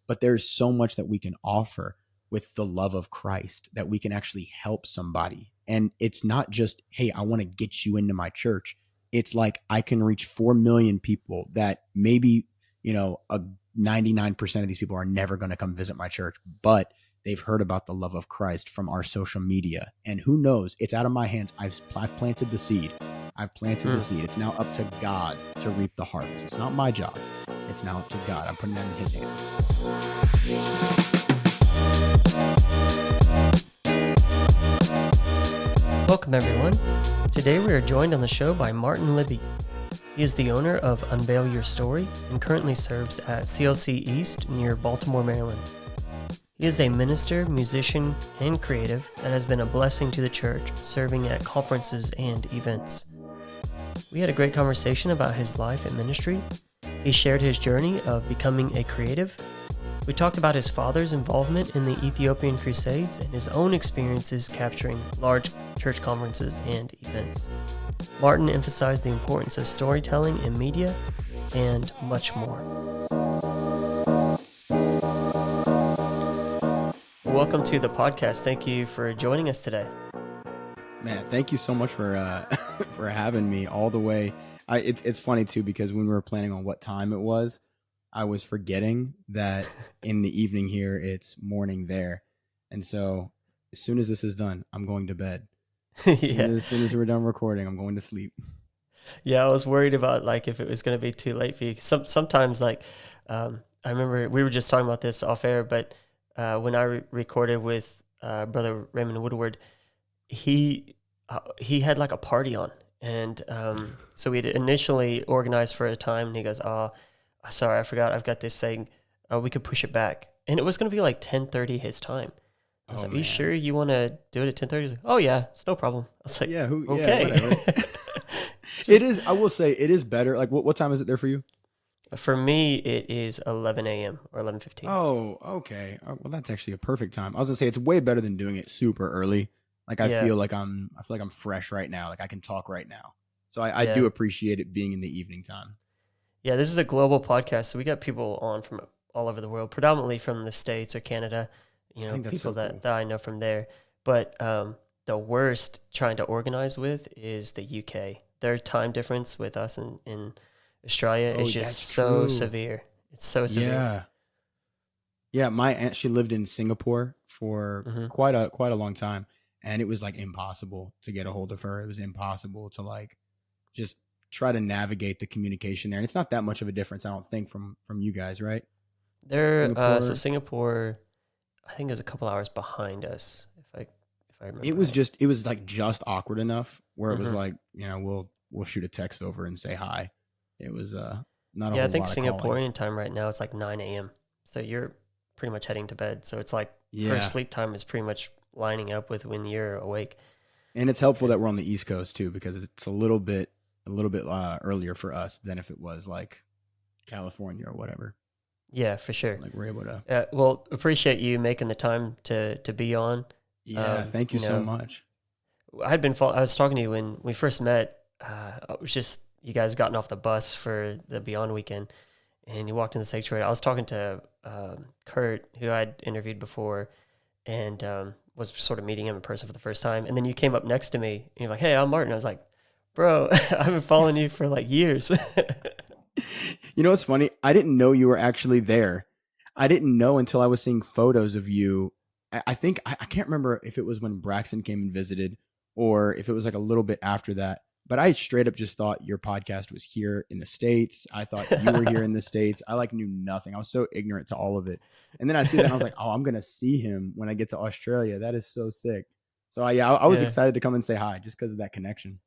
but there's so much that we can offer with the love of Christ that we can actually help somebody. And it's not just, hey, I want to get you into my church. It's like I can reach 4 million people that maybe, a 99% of these people are never going to come visit my church, but they've heard about the love of Christ from our social media. And who knows? It's out of my hands. I've planted the seed. I've planted the seed. It's now up to God to reap the harvest. It's not my job. It's now up to God. I'm putting that in his hands. Welcome, everyone. Today we are joined on the show by Martin Libby. He is the owner of Unveil Your Story and currently serves at CLC East near Baltimore, Maryland. He is a minister, musician, and creative that has been a blessing to the church, serving at conferences and events. We had a great conversation about his life and ministry. He shared his journey of becoming a creative. We talked about his father's involvement in the Ethiopian Crusades and his own experiences capturing large church conferences and events. Martin emphasized the importance of storytelling in media and much more. Welcome to the podcast. Thank you for joining us today. Man, thank you so much for for having me all the way. It's funny too, because when we were planning on what time it was, I was forgetting that in the evening here, it's morning there. And so as soon as this is done, I'm going to bed. As soon as we're done recording, I'm going to sleep. Yeah, I was worried about if it was going to be too late for you. Sometimes I remember we were just talking about this off air, but when I recorded with Brother Raymond Woodward, he had a party on. And so we'd initially organized for a time, and he goes, "Oh, sorry, I forgot. I've got this thing. We could push it back." And it was going to be 10:30 his time. I was like, "Are you sure you want to do it at 10:30?" He's like, "Oh yeah, it's no problem." I was like, "Okay." Yeah, whatever. It is. I will say it is better. What time is it there for you? For me, it is 11 a.m. or 11:15. Oh, okay. Oh, well, that's actually a perfect time. I was gonna say it's way better than doing it super early. I feel like I'm fresh right now. I can talk right now. So I do appreciate it being in the evening time. Yeah, this is a global podcast, so we got people on from all over the world, predominantly from the States or Canada. People so cool. that I know from there. But the worst trying to organize with is the UK. Their time difference with us in Australia is just so severe. It's so severe. Yeah. My aunt, she lived in Singapore for quite a long time, and it was impossible to get a hold of her. It was impossible to just try to navigate the communication there. And it's not that much of a difference, I don't think, from you guys, right? Singapore, I think, is a couple hours behind us, if I remember. It was just awkward enough where it was we'll shoot a text over and say hi. It was not a whole lot. I think of Singaporean calling. time right now it's 9 a.m. So you're pretty much heading to bed. So it's her sleep time is pretty much lining up with when you're awake. And it's helpful that we're on the East Coast too, because it's a little bit earlier for us than if it was California or whatever. Yeah, for sure. We're able to. Well, appreciate you making the time to be on. Yeah, thank you so much. I was talking to you when we first met. It was just you guys gotten off the bus for the Beyond weekend, and you walked in the sanctuary. I was talking to Kurt, who I'd interviewed before, and was sort of meeting him in person for the first time. And then you came up next to me, and you're like, "Hey, I'm Martin." I was like, "Bro, I've been following you for years." You know what's funny? I didn't know you were actually there. I didn't know until I was seeing photos of you. I think I can't remember if it was when Braxton came and visited or if it was a little bit after that. But I straight up just thought your podcast was here in the States. I thought you were here in the States. I knew nothing. I was so ignorant to all of it. And then I see that and I was like, oh, I'm going to see him when I get to Australia. That is so sick. So I was excited to come and say hi just because of that connection.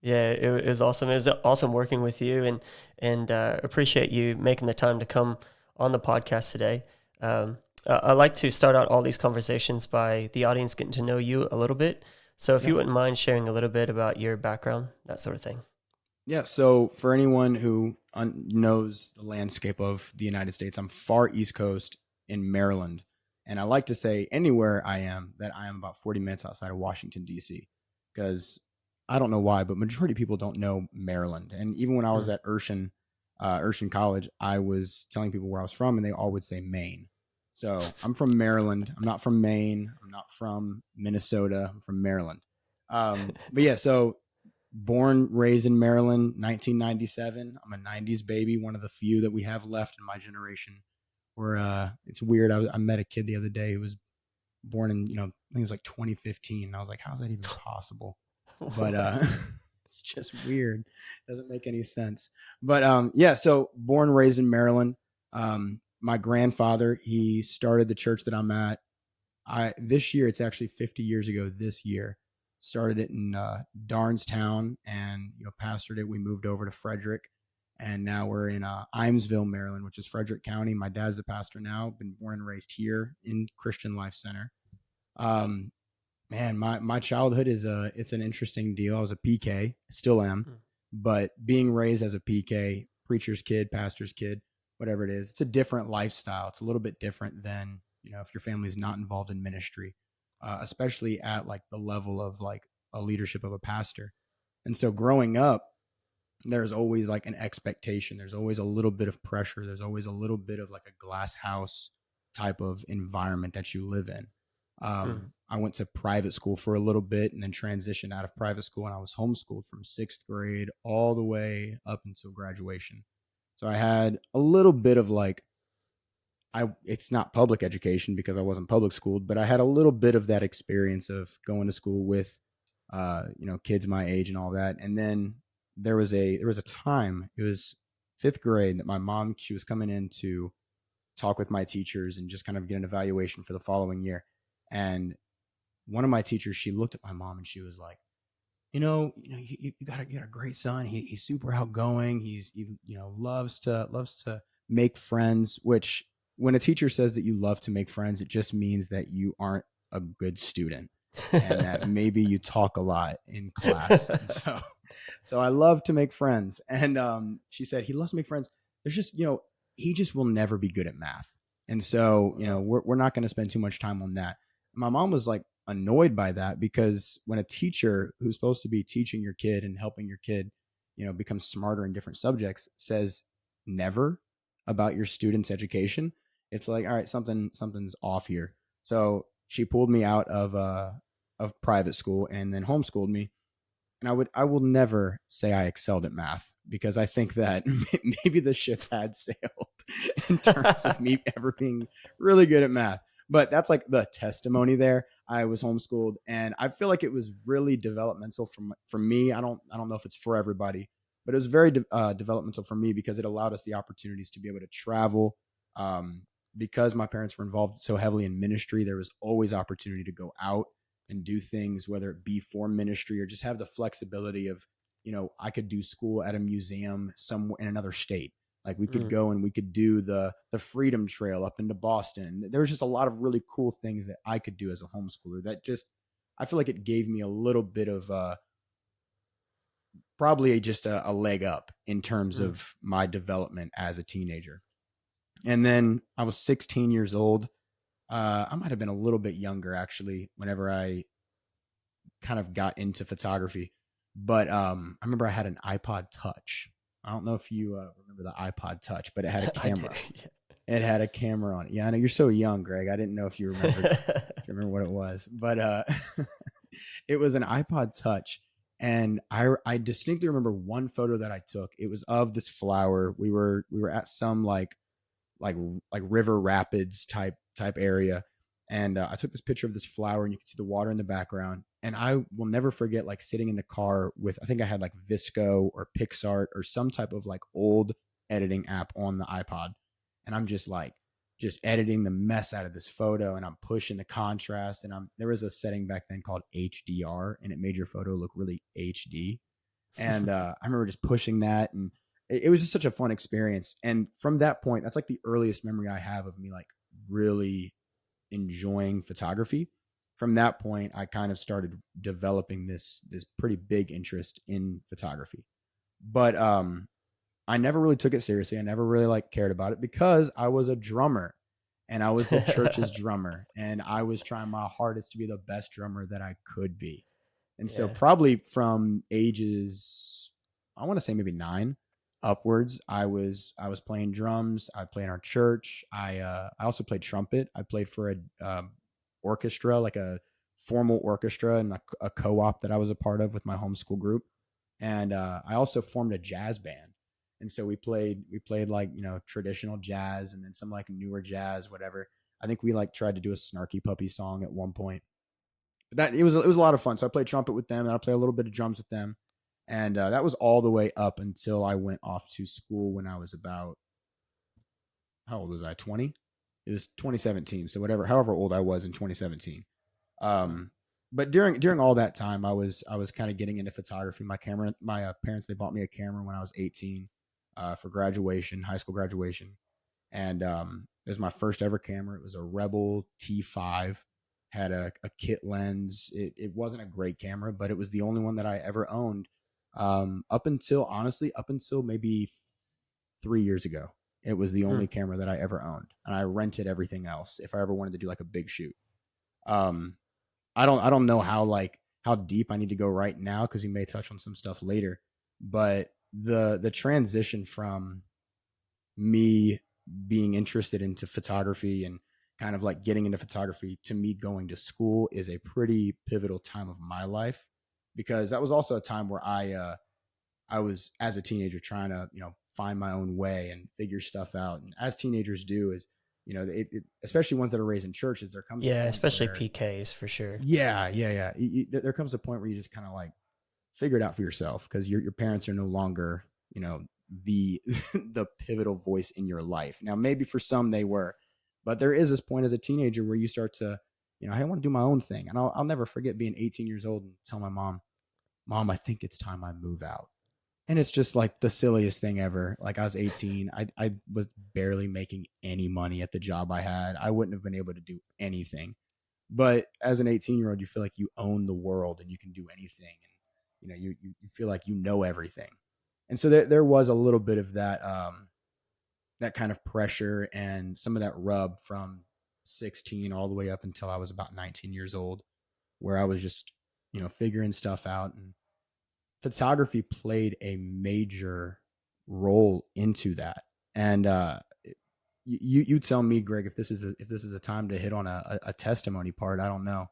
Yeah, it was awesome. It was awesome working with you and appreciate you making the time to come on the podcast today. I like to start out all these conversations by the audience getting to know you a little bit. So if you wouldn't mind sharing a little bit about your background, that sort of thing. Yeah, so for anyone who knows the landscape of the United States, I'm far East Coast in Maryland. And I like to say anywhere I am that I am about 40 minutes outside of Washington, D.C. Because I don't know why, but majority of people don't know Maryland. And even when I was at Urshan College, I was telling people where I was from, and they all would say Maine. So I'm from Maryland. I'm not from Maine. I'm not from Minnesota. I'm from Maryland. But yeah, so born, raised in Maryland, 1997. I'm a 90s baby, one of the few that we have left in my generation. Where it's weird. I met a kid the other day who was born in, I think it was like 2015. And I was like, how's that even possible? But What? it's just weird. Doesn't make any sense. But yeah, so born, raised in Maryland. My grandfather, he started the church that I'm at. This year, it's actually 50 years ago this year. Started it in Darnestown and pastored it. We moved over to Frederick, and now we're in Imesville, Maryland, which is Frederick County. My dad's the pastor now. Been born and raised here in Christian Life Center. Um, Man, my childhood is it's an interesting deal. I was a PK, still am, Mm. but being raised as a PK, preacher's kid, pastor's kid, whatever it is, it's a different lifestyle. It's a little bit different than if your family is not involved in ministry, especially at like the level of like a leadership of a pastor. And so growing up, there's always like an expectation. There's always a little bit of pressure. There's always a little bit of like a glass house type of environment that you live in. Mm. I went to private school for a little bit and then transitioned out of private school, and I was homeschooled from sixth grade all the way up until graduation. So I had a little bit of like, it's not public education because I wasn't public schooled, but I had a little bit of that experience of going to school with kids my age and all that. And then there was a time, it was fifth grade, that my mom, she was coming in to talk with my teachers and just kind of get an evaluation for the following year. And one of my teachers, she looked at my mom and she was like, you got a great son. He's super outgoing. He loves to make friends. Which, when a teacher says that you love to make friends, it just means that you aren't a good student, and that maybe you talk a lot in class. And so I love to make friends. And she said he loves to make friends. There's just he just will never be good at math. And so Wow. we're not going to spend too much time on that. My mom was like annoyed by that, because when a teacher who's supposed to be teaching your kid and helping your kid become smarter in different subjects says never about your student's education, it's like, all right, something's off here. So she pulled me out of private school and then homeschooled me. And I will never say I excelled at math, because I think that maybe the ship had sailed in terms of me ever being really good at math. But that's like the testimony there. I was homeschooled, and I feel like it was really developmental for me. I don't know if it's for everybody, but it was very developmental for me, because it allowed us the opportunities to be able to travel. Um, because my parents were involved so heavily in ministry, there was always opportunity to go out and do things, whether it be for ministry or just have the flexibility of, I could do school at a museum somewhere in another state. Like, we could Mm. go and we could do the Freedom Trail up into Boston. There was just a lot of really cool things that I could do as a homeschooler that just, I feel like it gave me a little bit of probably just a leg up in terms Mm. of my development as a teenager. And then I was 16 years old. I might have been a little bit younger, actually, whenever I kind of got into photography. But I remember I had an iPod Touch. I don't know if you remember the iPod Touch, but it had a I do. camera. It had a camera on it. Yeah, I know you're so young, Greg. I didn't know if you remembered, if you remember what it was, but it was an iPod Touch, and I distinctly remember one photo that I took. It was of this flower. We were at some like like river rapids type area, and I took this picture of this flower, and you can see the water in the background. And I will never forget like sitting in the car with, I think I had like Visco or Pixart or some type of like old editing app on the iPod, and I'm just like just editing the mess out of this photo, and I'm pushing the contrast, and there was a setting back then called HDR, and it made your photo look really HD. And I remember just pushing that, and it was just such a fun experience. And from that point, that's like the earliest memory I have of me like really enjoying photography. From that point, I kind of started developing this pretty big interest in photography. But I never really took it seriously. I never really like cared about it, because I was a drummer, and I was the church's drummer, and I was trying my hardest to be the best drummer that I could be. And so Yeah. probably from ages, I want to say maybe 9, upwards. I was playing drums. I played in our church. I also played trumpet. I played for a orchestra, like a formal orchestra, and a co-op that I was a part of with my homeschool group. And I also formed a jazz band. And so we played like traditional jazz, and then some like newer jazz, whatever. I think we like tried to do a Snarky Puppy song at one point. But that it was a lot of fun. So I played trumpet with them, and I played a little bit of drums with them, and that was all the way up until I went off to school when I was about, how old was I? 20. It was 2017. So however old I was in 2017. Mm. Um, but during all that time, I was kind of getting into photography. My parents, they bought me a camera when I was 18 for graduation, high school graduation, and it was my first ever camera. It was a Rebel T5, had a kit lens. It wasn't a great camera, but it was the only one that I ever owned. Up until maybe 3 years ago, it was the Mm. only camera that I ever owned, and I rented everything else if I ever wanted to do like a big shoot. Um, I don't know how deep I need to go right now because we may touch on some stuff later, but the transition from me being interested into photography and kind of like getting into photography to me going to school is a pretty pivotal time of my life, because that was also a time where I was, as a teenager, trying to find my own way and figure stuff out, and as teenagers do, is especially ones that are raised in churches, there comes a Yeah, point especially where, PKs for sure. yeah, yeah, yeah, there comes a point where you just kind of like figure it out for yourself, because your parents are no longer the the pivotal voice in your life. Now maybe for some they were, but there is this point as a teenager where you start to, hey, I want to do my own thing. And I'll never forget being 18 years old and tell my mom, I think it's time I move out. And it's just like the silliest thing ever. Like, I was 18, I was barely making any money at the job I had. I wouldn't have been able to do anything. But as an 18-year-old, you feel like you own the world and you can do anything. And you feel like you know everything. And so there was a little bit of that kind of pressure and some of that rub from 16 all the way up until I was about 19 years old, where I was just figuring stuff out. And photography played a major role into that. And you tell me, Greg, if this is a time to hit on a testimony part. I don't know,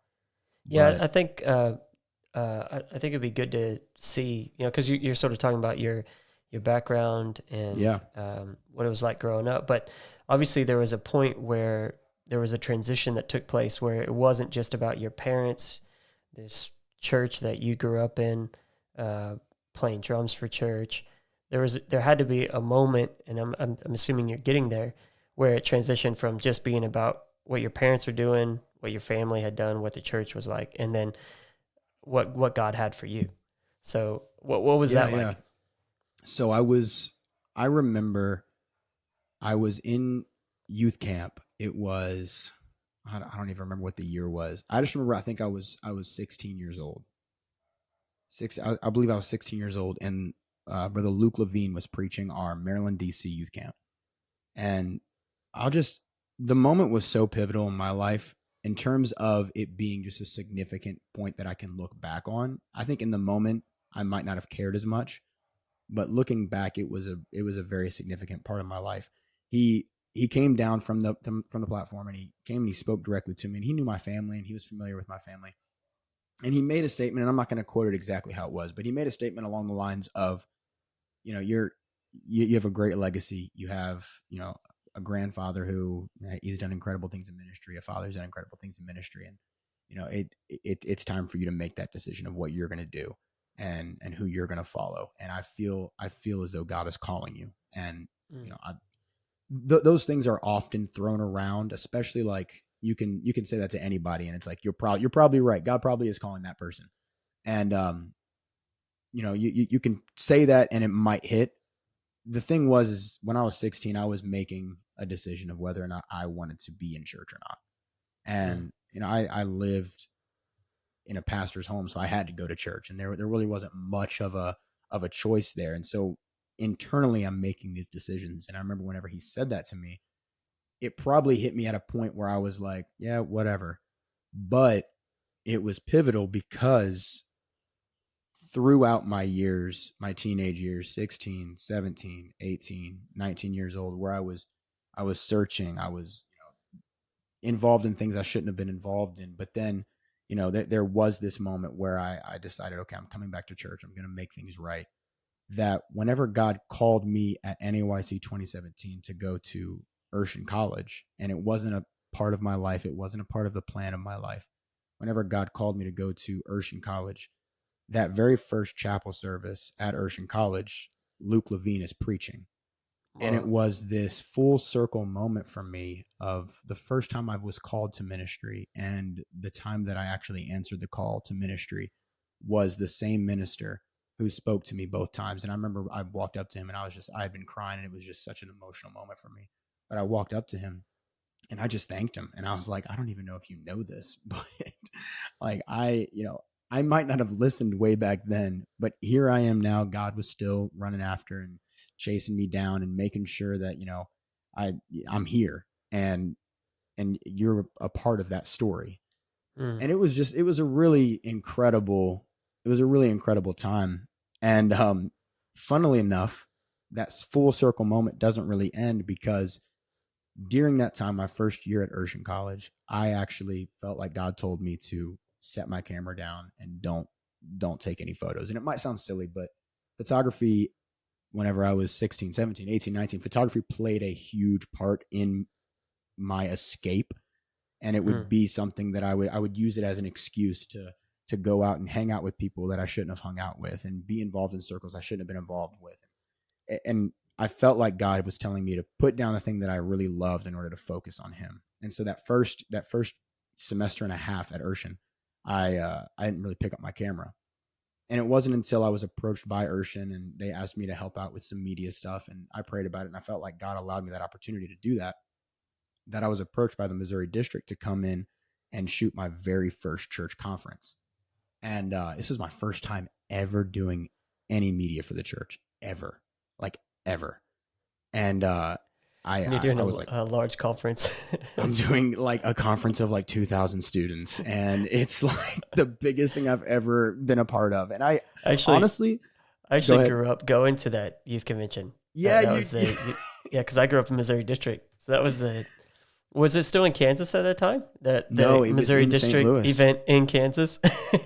Yeah, but I think it'd be good to see, because you're sort of talking about your background and yeah, what it was like growing up. But obviously, there was a point where there was a transition that took place where it wasn't just about your parents, this church that you grew up in, uh, playing drums for church. There had to be a moment, and I'm assuming you're getting there, where it transitioned from just being about what your parents were doing, what your family had done, what the church was like, and then what God had for you. So what was yeah, that yeah. like? So I remember I was in youth camp. It was, I don't even remember what the year was. I just remember, I think I was 16 years old. I believe I was 16 years old, and Brother Luke Levine was preaching our Maryland, D.C. youth camp. And I'll just, the moment was so pivotal in my life in terms of it being just a significant point that I can look back on. I think in the moment I might not have cared as much, but looking back, it was a very significant part of my life. He came down from the platform, and he came and he spoke directly to me, and he knew my family and he was familiar with my family. And he made a statement, and I'm not going to quote it exactly how it was, but he made a statement along the lines of, you have a great legacy. You have, a grandfather who, he's done incredible things in ministry, a father who's done incredible things in ministry, and it's time for you to make that decision of what you're going to do and who you're going to follow. And I feel as though God is calling you. And Mm. those things are often thrown around, especially like you can say that to anybody, and it's like you're probably right. God probably is calling that person. And you can say that and it might hit. The thing was, is when I was 16, I was making a decision of whether or not I wanted to be in church or not. Mm. And I lived in a pastor's home, so I had to go to church, and there really wasn't much of a choice there. And so internally, I'm making these decisions. And I remember whenever he said that to me, it probably hit me at a point where I was like, yeah, whatever. But it was pivotal because throughout my years, my teenage years, 16, 17, 18, 19 years old, where I was searching, I was involved in things I shouldn't have been involved in. But then, there was this moment where I decided, okay, I'm coming back to church. I'm going to make things right. That whenever God called me at NAYC 2017 to go to Urshan College, and it wasn't a part of my life, it wasn't a part of the plan of my life. Whenever God called me to go to Urshan College, that very first chapel service at Urshan College, Luke Levine is preaching. And it Whoa. was this full circle moment for me of the first time I was called to ministry, and the time that I actually answered the call to ministry was the same minister who spoke to me both times. And I remember I walked up to him and I had been crying, and it was just such an emotional moment for me. But I walked up to him and I just thanked him. And I was like, I don't even know if you know this, but like I might not have listened way back then, but here I am now. God was still running after and chasing me down and making sure that, I I'm here, and you're a part of that story. Mm. And it was a really incredible time. And funnily enough, that full circle moment doesn't really end, because during that time, my first year at Urshan College, I actually felt like God told me to set my camera down and don't take any photos. And it might sound silly, but photography, whenever I was 16, 17, 18, 19, photography played a huge part in my escape. And it would Mm. be something that I would use it as an excuse to go out and hang out with people that I shouldn't have hung out with, and be involved in circles I shouldn't have been involved with. And I felt like God was telling me to put down the thing that I really loved in order to focus on Him. And so that first semester and a half at Urshan, I didn't really pick up my camera. And it wasn't until I was approached by Urshan and they asked me to help out with some media stuff, and I prayed about it, and I felt like God allowed me that opportunity to do that. That I was approached by the Missouri district to come in and shoot my very first church conference. And this is my first time ever doing any media for the church, ever, like ever. And And you're doing I was like, a large conference. I'm doing like a conference of like 2,000 students, and it's like the biggest thing I've ever been a part of. And I Actually, honestly, I go actually ahead. grew up going to that youth convention. Yeah, That was yeah, because I grew up in Missouri District. So that was was it still in Kansas at that time? That the no, it was Missouri in St. District Louis. event in Kansas?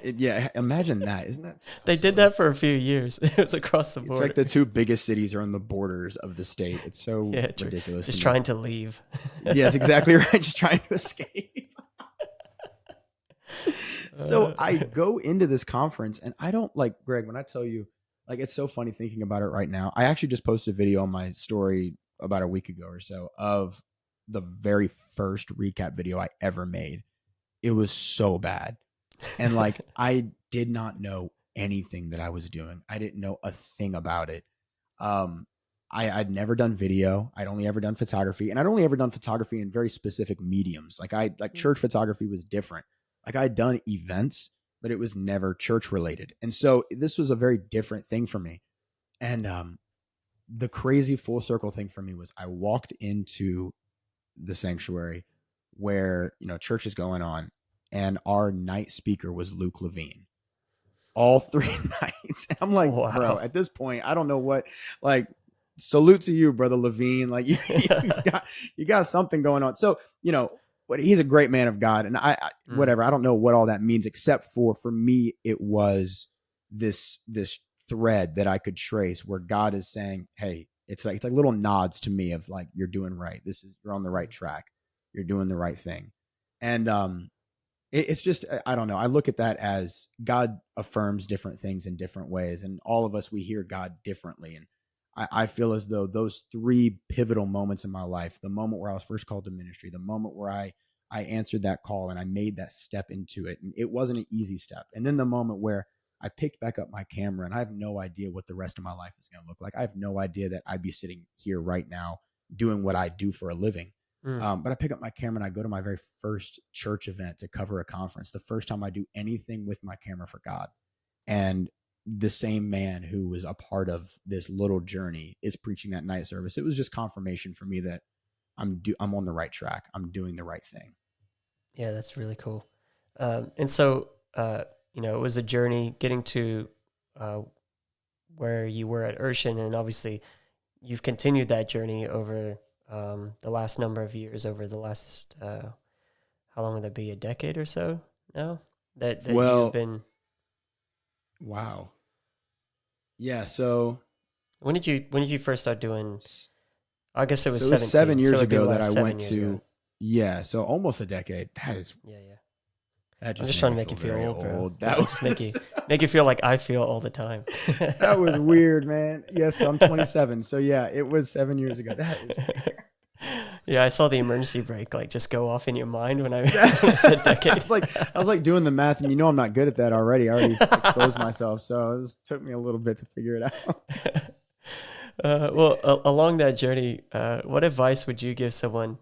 Yeah, imagine that. Isn't that so They did silly? that for a few years. It was across the It's like border. the two biggest cities are on the borders of the state. It's so Yeah, true. ridiculous to Just me. trying to leave. Yeah, it's exactly right. Just trying to escape. So I Uh, go into this conference, and I don't like, Greg, when I tell you, like, it's so funny thinking about it right now. I actually just posted a video on my story about a week ago or so of the very first recap video I ever made. It was so bad. And like, I did not know anything that I was doing. I didn't know a thing about it. Um, I'd never done video. I'd only ever done photography, and I'd only ever done photography in very specific mediums. Like church photography was different. Like I'd done events, but it was never church related. And so this was a very different thing for me. And the crazy full circle thing for me was I walked into the sanctuary where, church is going on, and our night speaker was Luke Levine all 3 nights. And I'm like, bro, wow. at this point, I don't know what, like, salute to you, brother Levine. Like you got something going on. So, but he's a great man of God. And Mm. whatever, I don't know what all that means, except for me, it was this thread that I could trace where God is saying, hey, it's like little nods to me of like, you're doing right. You're on the right track. You're doing the right thing. And, it's just, I don't know. I look at that as God affirms different things in different ways, and all of us, we hear God differently. And I feel as though those three pivotal moments in my life, the moment where I was first called to ministry, the moment where I answered that call and I made that step into it, and it wasn't an easy step, and then the moment where I picked back up my camera, and I have no idea what the rest of my life is going to look like. I have no idea that I'd be sitting here right now doing what I do for a living. Mm. But I pick up my camera and I go to my very first church event to cover a conference. The first time I do anything with my camera for God. And the same man who was a part of this little journey is preaching that night service. It was just confirmation for me that I'm on the right track. I'm doing the right thing. Yeah, that's really cool. And so, it was a journey getting to uh, where you were at Urshan, and obviously you've continued that journey over the last number of years, over the last how long would that be? A decade or so now that you've Well, been. wow. Yeah, so When did you first start doing? I guess it was so it was 7 17, so years it'd be the ago that last I went 7 years ago. to, yeah, so almost a decade. Yeah, yeah. That I'm just just made trying me to make feel you feel very old, bro. old. Yeah, That just make you was make you feel like I feel all the time. that was weird, man. Yes, I'm 27. So yeah, it was 7 years ago. That is weird. Yeah, I saw the emergency brake like just go off in your mind when I when I said I decade. was like doing the math, and I'm not good at that already. I already exposed myself, so it took me a little bit to figure it out. Well, along that journey, what advice would you give someone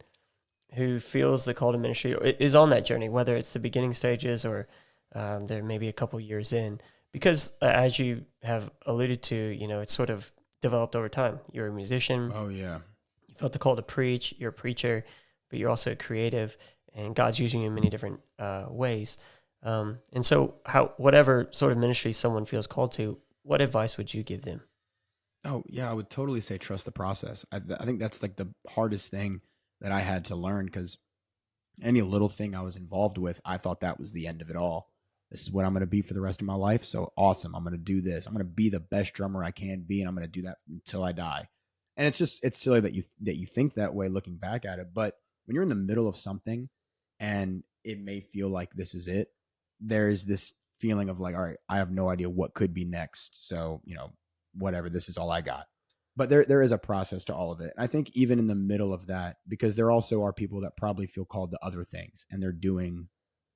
who feels the call to ministry or is on that journey, whether it's the beginning stages or they're maybe a couple years in? Because as you have alluded to, it's sort of developed over time. You're a musician, Oh yeah. you felt the call to preach, you're a preacher, but you're also creative, and God's using you in many different ways. And so, whatever sort of ministry someone feels called to, what advice would you give them? Oh yeah, I would totally say trust the process. I think that's like the hardest thing that I had to learn because any little thing I was involved with, I thought that was the end of it all. This is what I'm going to be for the rest of my life. So awesome. I'm going to do this. I'm going to be the best drummer I can be, and I'm going to do that until I die. And it's silly that you think that way looking back at it. But when you're in the middle of something and it may feel like this is it, there's this feeling of like, all right, I have no idea what could be next. So, whatever, this is all I got. But there is a process to all of it. I think even in the middle of that, because there also are people that probably feel called to other things and they're doing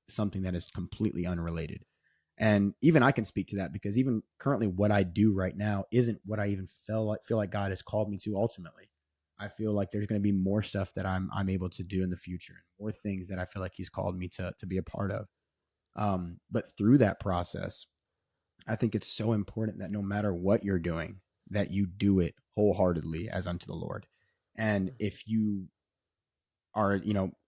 something that is completely unrelated. And even I can speak to that because even currently what I do right now isn't what I even feel like God has called me to ultimately. I feel like there's going to be more stuff that I'm able to do in the future, and more things that I feel like He's called me to be a part of. But through that process, I think it's so important that no matter what you're doing, that you do it wholeheartedly as unto the Lord. And if you are,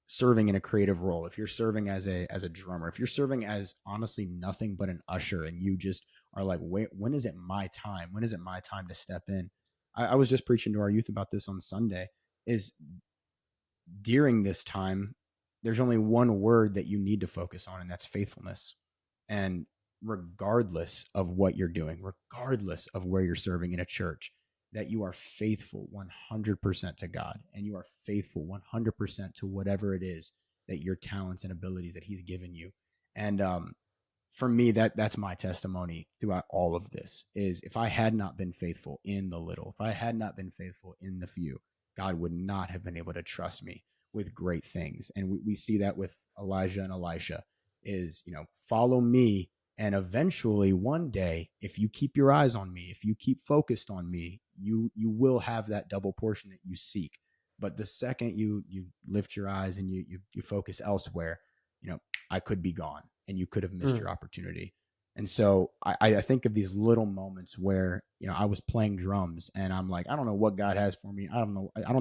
serving in a creative role, if you're serving as a drummer, if you're serving as honestly nothing but an usher, and you just are like, wait, when is it my time? When is it my time to step in? I was just preaching to our youth about this on Sunday. Is during this time, there's only one word that you need to focus on, and that's faithfulness. And regardless of what you're doing, regardless of where you're serving in a church, that you are faithful 100% to God, and you are faithful 100% to whatever it is that your talents and abilities that He's given you. And for me, that's my testimony throughout all of this is if I had not been faithful in the little, if I had not been faithful in the few, God would not have been able to trust me with great things. And we see that with Elijah and Elisha is, follow me. And eventually one day, if you keep your eyes on me, if you keep focused on me, you will have that double portion that you seek. But the second you lift your eyes and you focus elsewhere, I could be gone and you could have missed Mm. your opportunity. And so I think of these little moments where, I was playing drums and I'm like, I don't know what God has for me. I don't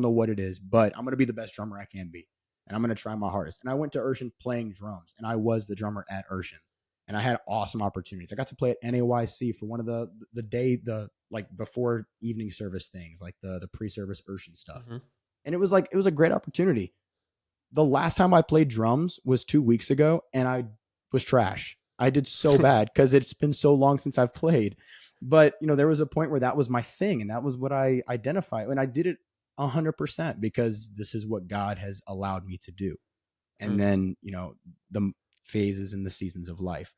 know what it is, but I'm going to be the best drummer I can be. And I'm going to try my hardest. And I went to Urshan playing drums, and I was the drummer at Urshan. And I had awesome opportunities. I got to play at NAYC for one of the day, the like before evening service things, like the pre-service Urshan stuff. Hmm. And it was a great opportunity. The last time I played drums was 2 weeks ago, and I was trash. I did so bad because it's been so long since I've played. But there was a point where that was my thing, and that was what I identified, and I did it 100% because this is what God has allowed me to do. And Mm. then the phases and the seasons of life.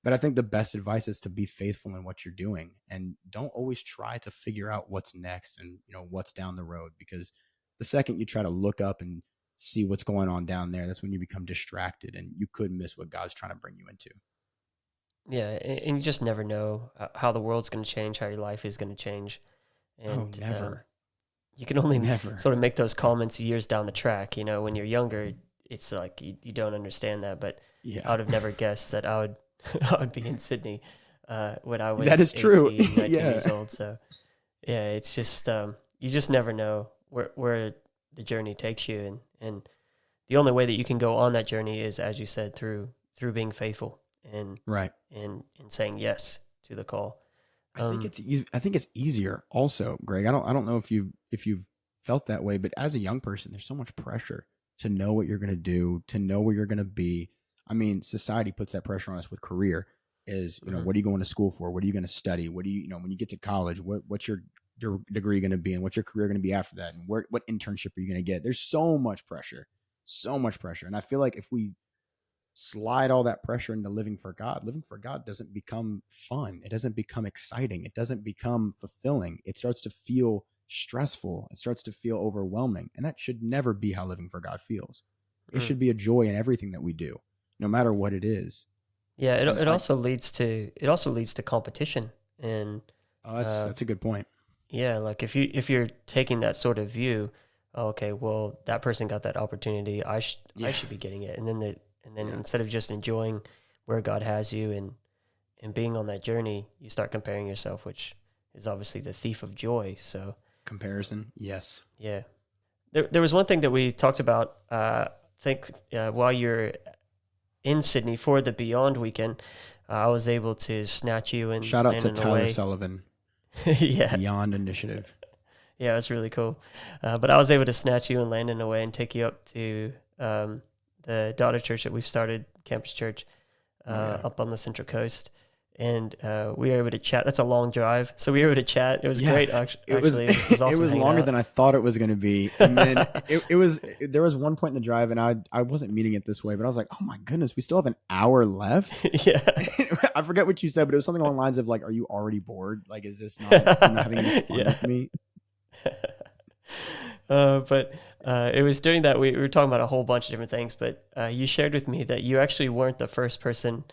But I think the best advice is to be faithful in what you're doing, and don't always try to figure out what's next and what's down the road, because the second you try to look up and see what's going on down there, that's when you become distracted and you could miss what God's trying to bring you into. Yeah, and you just never know how the world's going to change, how your life is going to change, Oh, and never. you can only Never. sort of make those comments years down the track. When you're younger, it's like you don't understand that. But I Yeah. would have never guessed that I would I would be in Sydney when I That was is true. 18, 19 Yeah. years old. So yeah, it's just you just never know where the journey takes you, and the only way that you can go on that journey is, as you said, through being faithful and Right. and saying yes to the call. Um, I think it's easier also, Greg. I don't know if you've felt that way, but as a young person, there's so much pressure to know what you're going to do, to know where you're going to be. I mean, society puts that pressure on us with career. Is, you know, mhm, what are you going to school for? What are you going to study? What do you, you know, when you get to college, what's your degree going to be, and what's your career going to be after that, and what internship are you going to get? There's so much pressure, and I feel like if we slide all that pressure into living for God doesn't become fun. It doesn't become exciting. It doesn't become fulfilling. It starts to feel stressful. It starts to feel overwhelming. And that should never be how living for God feels. It mm. should be a joy in everything that we do, no matter what it is. Yeah, And it like, also leads to competition, and oh, uh, that's a good point. yeah, like if you're taking that sort of view, oh, okay, well that person got that opportunity, I Yeah. should be getting it, and then Yeah. instead of just enjoying where God has you and being on that journey, you start comparing yourself, which is obviously the thief of joy. So Comparison. Yes. yeah, there was one thing that we talked about. I think while you're in Sydney for the Beyond weekend, I was able to snatch you and Shout out to Landon Tyler away. Sullivan, Yeah, Beyond Initiative. yeah, it was really cool. But I was able to snatch you and Landon away and take you up to the daughter church that we've started, Campus Church, Oh yeah. up on the Central Coast. And we were able to chat. That's a long drive. So we were able to chat. It was Yeah, great, actually. It was it awesome was hanging longer out. than I thought it was going to be, and then there was one point in the drive, and I wasn't meaning it this way, but I was like, oh my goodness, we still have an hour left. Yeah. I forget what you said, but it was something along the lines of like, are you already bored? Like, is this not, are you not having any fun Yeah. with me? But it was during that we were talking about a whole bunch of different things, but you shared with me that you actually weren't the first person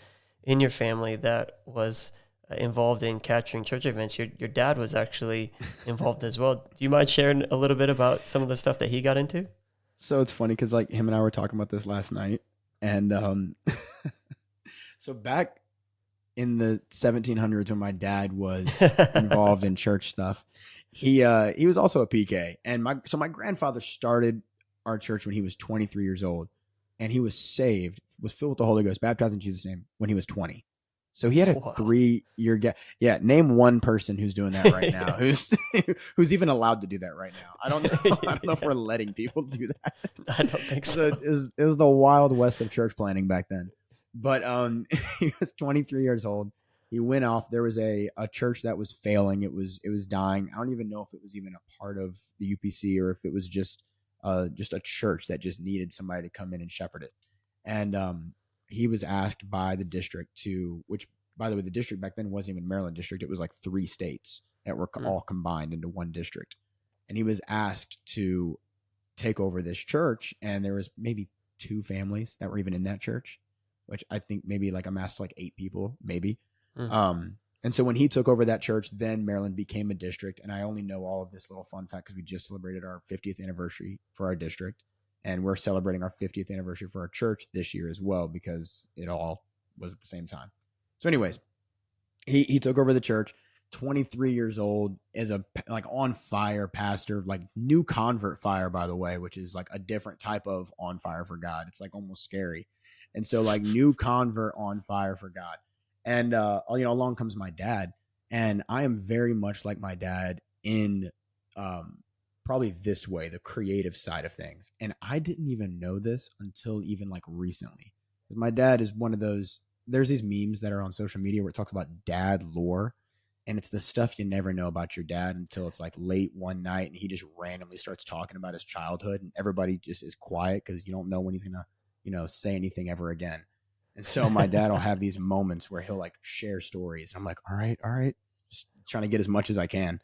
in your family that was involved in capturing church events. Your dad was actually involved as well. Do you mind sharing a little bit about some of the stuff that he got into? So it's funny because like him and I were talking about this last night, and so back in the 1700s when my dad was involved in church stuff, he was also a PK, and my grandfather started our church when he was 23 years old, and he was saved, was filled with the Holy Ghost, baptized in Jesus' name when he was 20. So he had a Wow. 3-year gap. Yeah, name one person who's doing that right now, Yeah. who's even allowed to do that right now. I don't know. I don't know if Yeah. we're letting people do that. I don't think So so. it was the wild west of church planning back then. But he was 23 years old. He went off. There was a church that was failing. It was dying. I don't even know if it was even a part of the UPC or if it was just a church that just needed somebody to come in and shepherd it. And he was asked by the district to, which by the way, the district back then wasn't even Maryland district. It was like 3 states that were Mm, all combined into one district. And he was asked to take over this church, and there was maybe 2 families that were even in that church, which I think maybe like amassed like 8 people maybe. mm, And so when he took over that church, then Maryland became a district. And I only know all of this little fun fact because we just celebrated our 50th anniversary for our district, and we're celebrating our 50th anniversary for our church this year as well because it all was at the same time. So anyways, he took over the church, 23 years old, is a like on fire pastor, like new convert fire, by the way, which is like a different type of on fire for God. It's like almost scary. And so like new convert on fire for God. And along comes my dad, and I am very much like my dad in um probably this way, the creative side of things. And I didn't even know this until even like recently. My dad is one of those, there's these memes that are on social media where it talks about dad lore, and it's the stuff you never know about your dad until it's like late one night and he just randomly starts talking about his childhood, and everybody just is quiet because you don't know when he's gonna say anything ever again. And so my dad will have these moments where he'll like share stories. I'm like, all right, just trying to get as much as I can.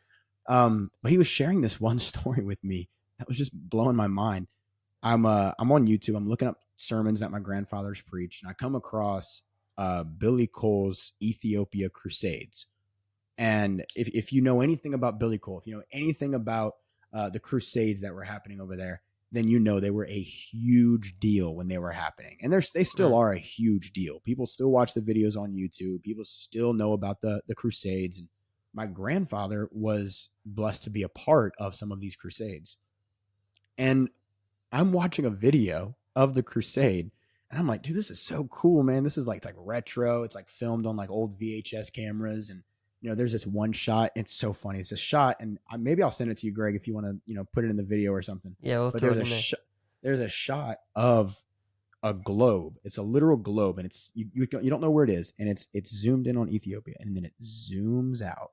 But he was sharing this one story with me that was just blowing my mind. I'm on YouTube. I'm looking up sermons that my grandfather's preached, and I come across Billy Cole's Ethiopia Crusades. And if you know anything about Billy Cole, if you know anything about the Crusades that were happening over there, then you know they were a huge deal when they were happening, and they still mm, are a huge deal. People still watch the videos on YouTube. People still know about the Crusades. And my grandfather was blessed to be a part of some of these Crusades, and I'm watching a video of the crusade, and I'm like, dude, this is so cool, man. This is like retro. It's like filmed on like old VHS cameras, and there's this one shot. It's so funny. It's a shot, and maybe I'll send it to you, Greg, if you want to, put it in the video or something. Yeah, we'll But throw it in there. there's a shot of a globe. It's a literal globe, and it's you don't know where it is, and it's zoomed in on Ethiopia, and then it zooms out,